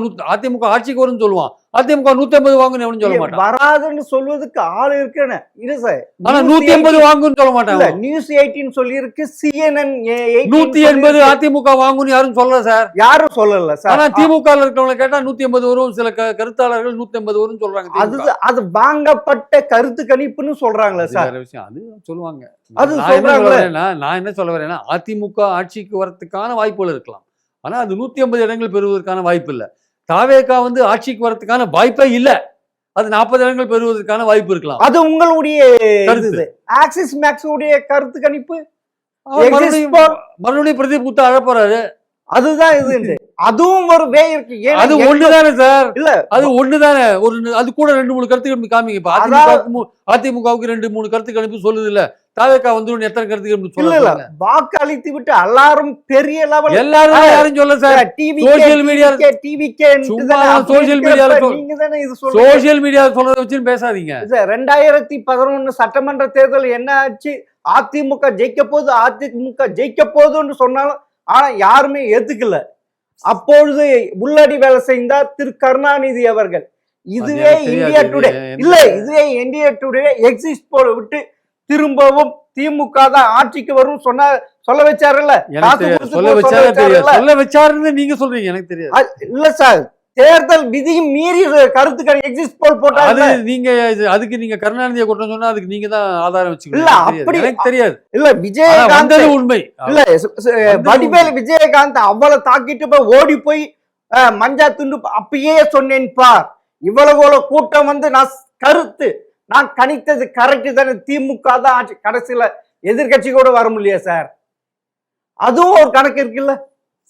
ஆட்சிக்கு வரும்னு சொல்லுவான், அதிமுக 150 வாங்குன்னு எவனும் சொல்ல மாட்டான். வராதுன்னு சொல்வதுக்கு ஆள் இருக்குன்னு இது சார். ஆனா 180 வாங்குன்னு சொல்ல மாட்டாங்க. நியூஸ் 18 சொல்லி இருக்கு, CNN 180 அதிமுக வாங்குன்னு யாரும் சொல்லல சார். யாரும் சொல்லல சார். ஆனா திமுக இருக்கிறவங்க கேட்டா 180 வரும், சில கருத்தாளர்கள் 180 வரும் சொல்றாங்க. அது வாங்கப்பட்ட கருத்து கணிப்புன்னு சொல்றாங்களே சார். வேற விஷயம், அது சொல்லுவாங்க. அது சொல்றாங்களே. நான் என்ன சொல்ல வரேன்னா, அதிமுக ஆட்சிக்கு வரதுக்கான வாய்ப்புகள் இருக்கலாம், ஆனா அது 150 இடங்கள் பெறுவதற்கான வாய்ப்பு இல்ல. தாவேகா வந்து ஆட்சிக்கு வரதுக்கான வாய்ப்பே இல்ல, அது 40 இடங்கள் பெறுவதற்கான வாய்ப்பு இருக்கலாம். அது உங்களுடைய கருத்து. ஆக்சிஸ் மேக்ஸ் உடைய கருத்து கணிப்பு. மறுபடியும் பிரதீப் குப்தா அழப்போறாரு. அதுதான் இது. அதுவும் ஒரு வே இருக்கு. அது ஒண்ணுதானே சார். இல்ல அது ஒண்ணுதானே. அது கூட 2-3 கருத்து கணிப்பு காமிங்க. இப்ப அதிமுகவுக்கு 2-3 கருத்து கணிப்பு சொல்லுது இல்ல, தாவேகா வந்து எத்தனை கருத்து கணிப்பு சொல்ல. வாக்கு அளித்து விட்டு எல்லாரும் பெரிய லெவல் எல்லாரும் யாரும் சொல்ல sir. Social media social media சொல்றத வச்சு பேசாதீங்க. 2011 சட்டமன்ற தேர்தல் என்ன ஆச்சு? அதிமுக ஜெயிக்க போகுதுன்னு சொன்னாலும் ஆனா யாருமே ஏத்துக்கல. அப்பொழுது உள்ளடி வேலை செய்தார் திரு கருணாநிதி அவர்கள். இதுவே India today India today exist போல விட்டு திரும்பவும் திமுக தான் ஆட்சிக்கு வரும் சொல்ல வச்சாருல்ல. சொல்ல வச்சாருன்னு நீங்க சொல்றீங்க, எனக்கு தெரியாது. இல்ல சார், தேர்தல் விதியும் மீறி கருத்துக்கள் எக்ஸிஸ்ட் போல் போட்டாங்க. நீங்க அதுக்கு நீங்க கருணாநிதியை குற்றம் சொன்னா அதுக்கு நீங்க தான் ஆதாரம் வச்சுக்கணும். இல்ல அப்படி எனக்கு தெரியாது. இல்ல விஜயகாந்த் உண்மை இல்ல, வடிவேலு விஜயகாந்த் அவ்வளவு தாக்கிட்டு போய் ஓடி போய் மஞ்சா துண்டு அப்பயே சொன்னேன் பார், இவ்வளவு கூட்டம் வந்து நான் கணித்தது கரெக்ட் தானே, திமுக தான் ஆட்சி, கடைசியில எதிர்கட்சி கூட வர முடியல சார். அதுவும் ஒரு கணக்கு இருக்குல்ல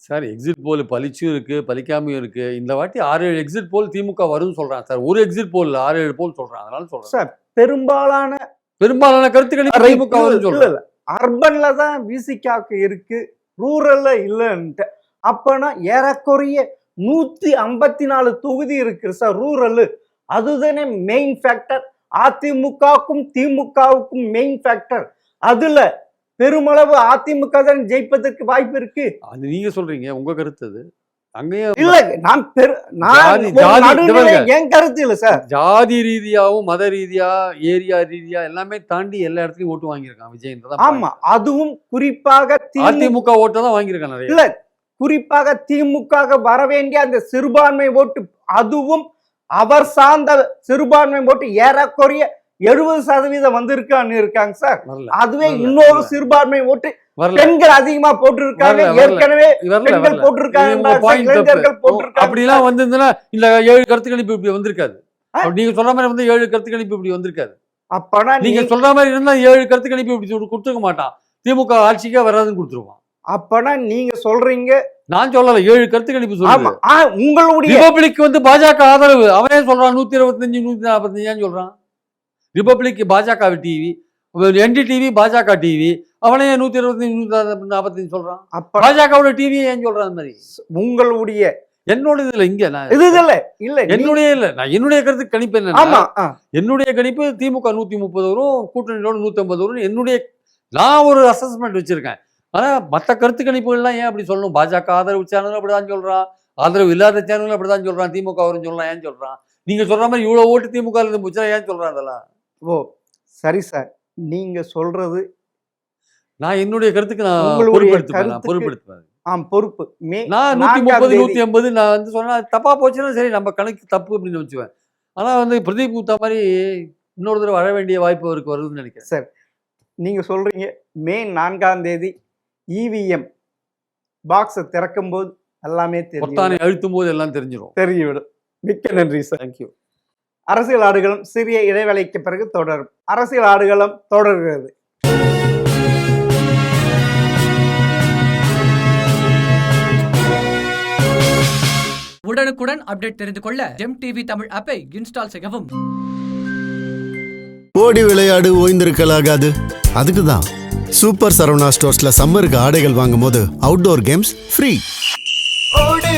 சார். எக்ஸிட் போல் பளிச்சும் இருக்கு, பலிக்காமையும் இருக்கு. இந்த வாட்டி 6-7 எக்ஸிட் போல் திமுக வரும்னு சொல்றாங்க சார். ஒரு எக்ஸிட் போல் 6-7 போல் சொல்றாங்க. அதனால சொல்றேன் சார், பெரும்பாலான கருத்துக்கள் திமுக வரும்னு சொல்றாங்க. அர்பன்ல தான் விசிகாக்கு இருக்கு, ரூரல்ல இல்லன்ட்டு. அப்பனா ஏறக்குறைய 154 தொகுதி இருக்கு சார் ரூரல். அதுதானே மெயின் ஃபேக்டர். அதிமுகவுக்கும் திமுகவுக்கும் மெயின் ஃபேக்டர். அதுல பெருமளவு அதிமுக தான் ஜெயிப்பதற்கு வாய்ப்பு இருக்கு. அது நீங்க சொல்றீங்க, உங்க கருத்து. அது அங்கேயே இல்ல, என் கருத்து இல்ல சார். ஜாதி ரீதியாவும் மத ரீதியா ஏரியா ரீதியா எல்லாமே தாண்டி எல்லா இடத்துலயும் ஓட்டு வாங்கியிருக்கான் விஜய். ஆமா, அதுவும் குறிப்பாக அதிமுக ஓட்டு தான் வாங்கியிருக்காங்க நிறைய. இல்ல, குறிப்பாக திமுக வர வேண்டிய அந்த சிறுபான்மை ஓட்டு, அதுவும் அவர் சார்ந்த சிறுபான்மை ஓட்டு ஏறக்குறைய 70% வந்திருக்கான்னு இருக்காங்க சார். அதுவே இன்னொரு சிறுபான்மை ஓட்டு பெண்கள் அதிகமா போட்டிருக்காங்க. ஏற்கனவே பெண்கள் போட்டிருக்காங்க. அப்படிலாம் வந்திருந்தா இந்த 7 கருத்து கணிப்பு இப்படி வந்திருக்காது. நீங்க சொல்ற மாதிரி வந்து 7 கருத்து கணிப்பு இப்படி வந்திருக்காது. அப்பனா நீங்க சொல்ற மாதிரி இருந்தா 7 கருத்து கணிப்பு இப்படி கொடுத்துருக்க மாட்டான். திமுக ஆட்சிக்கே வராதுன்னு கொடுத்துருவான். அப்பனா நீங்க சொல்றீங்க, நான் சொல்லல. 7 கருத்து கணிப்பு சொல்றேன். உங்களுடைய ரிபப்ளிக் வந்து பாஜக ஆதரவு. அவனே சொல்றான் 125 145 சொல்றான். ரிபப்ளிக் பாஜக டிவி, NDTV பாஜக டிவி, அவனே 125 145 சொல்றான். பாஜகவோட டிவி ஏன் சொல்றான்? அந்த மாதிரி உங்களுடைய என்னோட இதுல இங்க என்னுடைய இல்ல, நான் என்னுடைய கருத்து கணிப்பு என்ன, என்னுடைய கணிப்பு திமுக 130 வரும், கூட்டணியோட 150 வரும். என்னுடைய நான் ஒரு அசஸ்மெண்ட் வச்சிருக்கேன். ஆனா மற்ற கருத்து கணிப்புகள்லாம் ஏன் அப்படி சொல்லணும்? பாஜக ஆதரவு சேனல் அப்படிதான் சொல்றான், ஆதரவு இல்லாத சேனல் அப்படிதான் சொல்றான், திமுக வரும் சொல்லலாம் ஏன் சொல்றான்? நீங்க சொல்ற மாதிரி இவ்வளவு ஓட்டு திமுக இருந்து போச்சுன்னா ஏன் சொல்றான் அதெல்லாம்? ஓ சரி சார், நீங்க சொல்றது நான் என்னுடைய கருத்துக்கு நான் பொறுப்பெடுத்துவேன். பொறுப்பு. நான் 130 150 நான் வந்து சொன்னா தப்பா போச்சுன்னா சரி, நம்ம கணக்கு தப்பு அப்படின்னு வச்சுவேன். ஆனா வந்து பிரதீப் குப்தா மாதிரி இன்னொரு தடவை வர வேண்டிய வாய்ப்பு அவருக்கு வருதுன்னு நினைக்கிறேன். சார், நீங்க சொல்றீங்க மே 4ஆம் தேதி EVM பாக்ஸை திறக்கும் போது எல்லாமே தெரியும், அழுத்தும் போது எல்லாம் தெரிஞ்சிடும். மிக்க நன்றி சார். தேங்க்யூ. அரசியல் ஆடுகளம் சிறிய இடைவேளைக்கு பிறகு தொடரும். அரசியல் ஆடுகளம் தொடர்கிறது. உடனுக்குடன் அப்டேட் தெரிந்து கொள்ள ஜெம் டிவி தமிழ் ஆப்பை இன்ஸ்டால் செய்யவும். ஓடி விளையாடு ஓய்ந்திருக்கலாகாது, அதுக்கு தான் சூப்பர் சரவணா ஸ்டோர்ஸ்ல சம்மருக்கு ஆடைகள் வாங்கும் போது அவுட்டோர் கேம்ஸ் ஃப்ரீ. ஓடு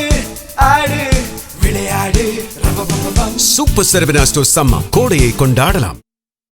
ஆடு விளையாடு. சூப்பர் சரவணா ஸ்டோர்ஸ் சம்மர் கோடையை கொண்டாடலாம்.